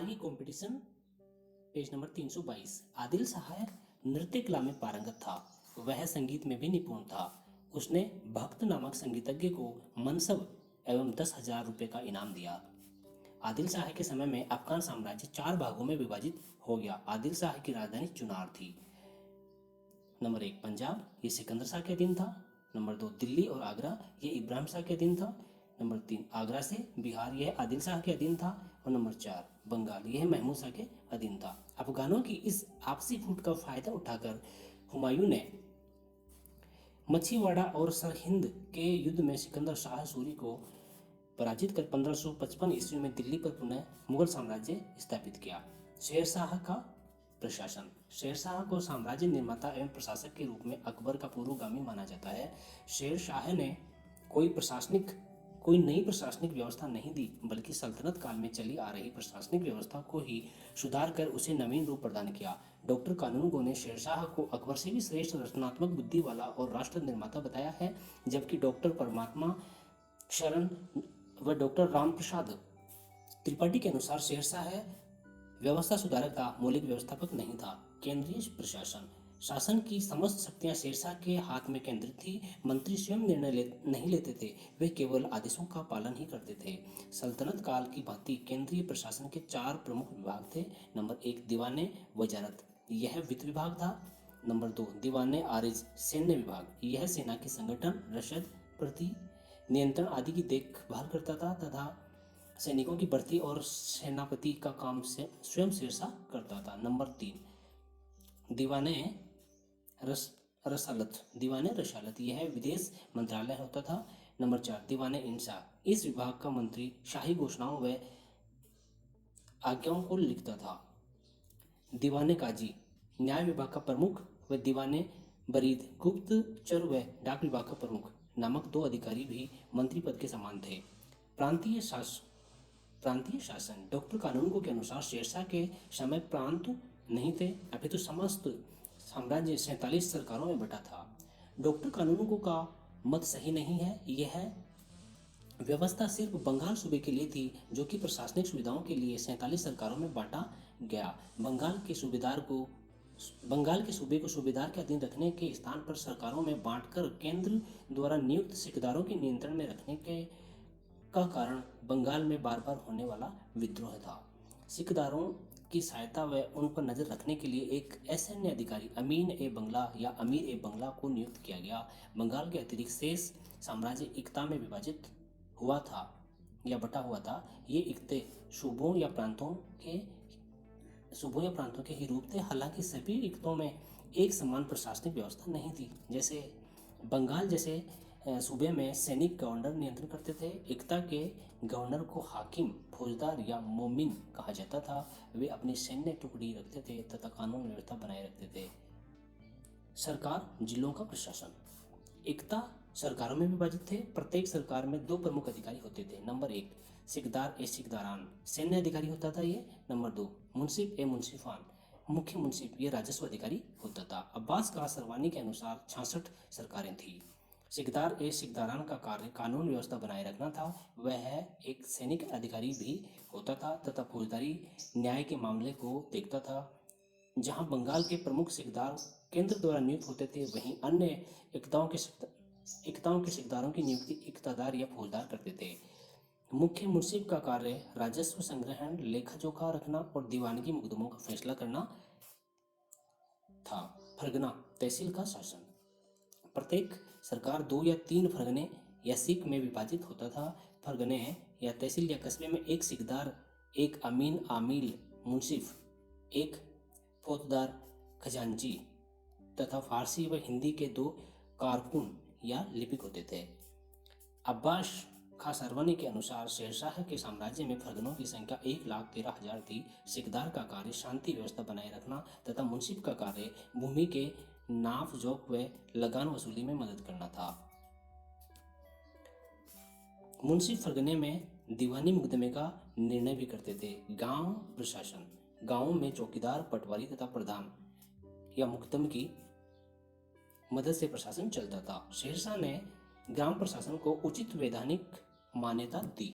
आगे competition page number 322। Adil Shah नृत्य कला में पारंगत था, वह संगीत में भी निपुण था। उसने भक्त नामक संगीतज्ञ को मनसब एवं 10,000 रुपये का इनाम दिया। आदिल शाह के समय में अफगान साम्राज्य 4 भागों में विभाजित हो गया। आदिल शाह की राजधानी चुनार थी। नंबर 1 पंजाब, ये सिकंदर शाह के अधीन था। नंबर 2 दिल्ली और आगरा, ये इब्राहिम शाह के अधीन था। नंबर 3 आगरा से बिहार, यह आदिल शाह के अधीन था। और नंबर 4 बंगाल, यह महमूद शाह के अधीन था। अफगानों की इस आपसी फूट का फायदा उठाकर हुमायूं ने मछीवाड़ा और सरहिंद के युद्ध में सिकंदर शाह सूरी को पराजित कर 1555 ईस्वी में दिल्ली पर पुनः मुगल साम्राज्य स्थापित किया। शेर शाह का प्रशासन। शेर शाह को साम्राज्य निर्माता एवं प्रशासक के रूप में अकबर का पूर्वगामी माना जाता है। शेर शाह ने कोई नई प्रशासनिक व्यवस्था नहीं दी, बल्कि सल्तनत काल में चली आ रही प्रशासनिक व्यवस्था को ही सुधार कर उसे नवीन रूप प्रदान किया। डॉक्टर कानूनगो ने शेरशाह को अकबर से भी श्रेष्ठ रचनात्मक बुद्धि वाला और राष्ट्र निर्माता बताया है, जबकि डॉक्टर परमात्मा शरण व डॉक्टर रामप्रसाद त्रिपाठी के अनुसार शेरशाह व्यवस्था सुधारक था, मौलिक व्यवस्थापक नहीं था। केंद्रीय प्रशासन। शासन की समस्त शक्तियां शेरशाह के हाथ में केंद्रित थी। मंत्री स्वयं निर्णय नहीं लेते थे, वे केवल आदेशों का पालन ही करते थे। सल्तनत काल की भांति केंद्रीय प्रशासन के 4 प्रमुख विभाग थे। नंबर 1 दीवाने वजारत, यह वित्त विभाग था। नंबर 2 दीवाने आरिज, सैन्य विभाग, यह सेना के संगठन, रसद, प्रति नियंत्रण आदि की देखभाल करता था तथा सैनिकों की भर्ती और सेनापति का काम से स्वयं शेरशाह करता था। नंबर 3 दीवाने रसालत, यह विदेश मंत्रालय होता था। नंबर 4 दीवाने इंसा, इस विभाग का मंत्री शाही घोषणाओं व आज्ञाओं को लिखता था। दीवाने काजी, न्याय विभाग का प्रमुख, व दीवाने बरीद, गुप्तचर व डाक विभाग का प्रमुख नामक 2 अधिकारी भी मंत्री पद के समान थे। प्रांतीय शासन। डॉक्टर कानूनगो के अनुसार शेरशाह के समय प्रांत नहीं थे, अपितु समस्त साम्राज्य 47 सरकारों में बटा था। डॉक्टर कानूनगो का मत सही नहीं है। यह व्यवस्था सिर्फ बंगाल सूबे के लिए थी, जो कि प्रशासनिक सुविधाओं के लिए 47 सरकारों में बांटा गया। बंगाल के सूबे को सूबेदार के अधीन रखने के स्थान पर सरकारों में बांटकर केंद्र द्वारा नियुक्त सिकदारों के नियंत्रण में रखने का कारण बंगाल में बार बार होने वाला विद्रोह था। सिकदारों की सहायता व उन पर नजर रखने के लिए एक सैन्य अधिकारी अमीर ए बंगला को नियुक्त किया गया। बंगाल के अतिरिक्त शेष साम्राज्य इक्ता में विभाजित हुआ था या बटा हुआ था। ये इक्ते सूबों या प्रांतों के ही रूप थे। हालांकि सभी इक्तों में एक समान प्रशासनिक व्यवस्था नहीं थी। जैसे बंगाल जैसे सूबे में सैनिक गवर्नर नियंत्रण करते थे। इक्ता के गवर्नर को हाकिम, फौजदार या मोमिन कहा जाता था। वे अपनी सैन्य टुकड़ी रखते थे तथा कानून व्यवस्था बनाए रखते थे। सरकार, जिलों का प्रशासन। इक्ता सरकारों में विभाजित थे। प्रत्येक सरकार में 2 प्रमुख अधिकारी होते थे। नंबर 1 सिकदार ए सिकदारान, सैन्य अधिकारी होता था ये। नंबर 2 मुंसिफ ए मुंसिफान, मुख्य मुंसिफ, ये राजस्व अधिकारी होता था। अब्बास का सरवानी के अनुसार 66 सरकारें थी। सिकदार ए सिकदारान का कार्य कानून व्यवस्था बनाए रखना था। वह एक सैनिक अधिकारी भी होता था तथा फौजदारी न्याय के मामले को देखता था। जहां बंगाल के प्रमुख सिकदार केंद्र द्वारा नियुक्त होते थे, वहीं अन्य इक्ताओं के सिकदारों की नियुक्ति इक्तादार या फौजदार करते थे। मुख्य मुंसिफ का कार्य राजस्व संग्रहण, लेखा जोखा रखना और दीवानगी मुकदमों का फैसला करना था। फरगना, तहसील का शासन। प्रत्येक सरकार 2 या 3 फरगने या सीक में विभाजित होता था। फरगने या तहसील या कस्बे में एक सिकदार, एक अमीन आमिल मुंसिफ, एक फौजदार खजांची तथा फारसी व हिंदी के 2 कारकुन या लिपिक होते थे। अब्बास खां सरवनी के अनुसार शेरशाह के साम्राज्य में फरगनों की संख्या 1,13,000 थी। सिकदार का कार्य शांति व्यवस्था बनाए रखना तथा मुंसिफ का कार्य भूमि के नाफ जोक व लगान वसूली में मदद करना था। मुंसिफ फरगने में दीवानी मुकदमे का निर्णय भी करते थे। गांव प्रशासन। गांवों में चौकीदार, पटवारी तथा प्रधान या मुकदम की मदद से प्रशासन चलता था। शेरशाह ने ग्राम प्रशासन को उचित वैधानिक मान्यता दी।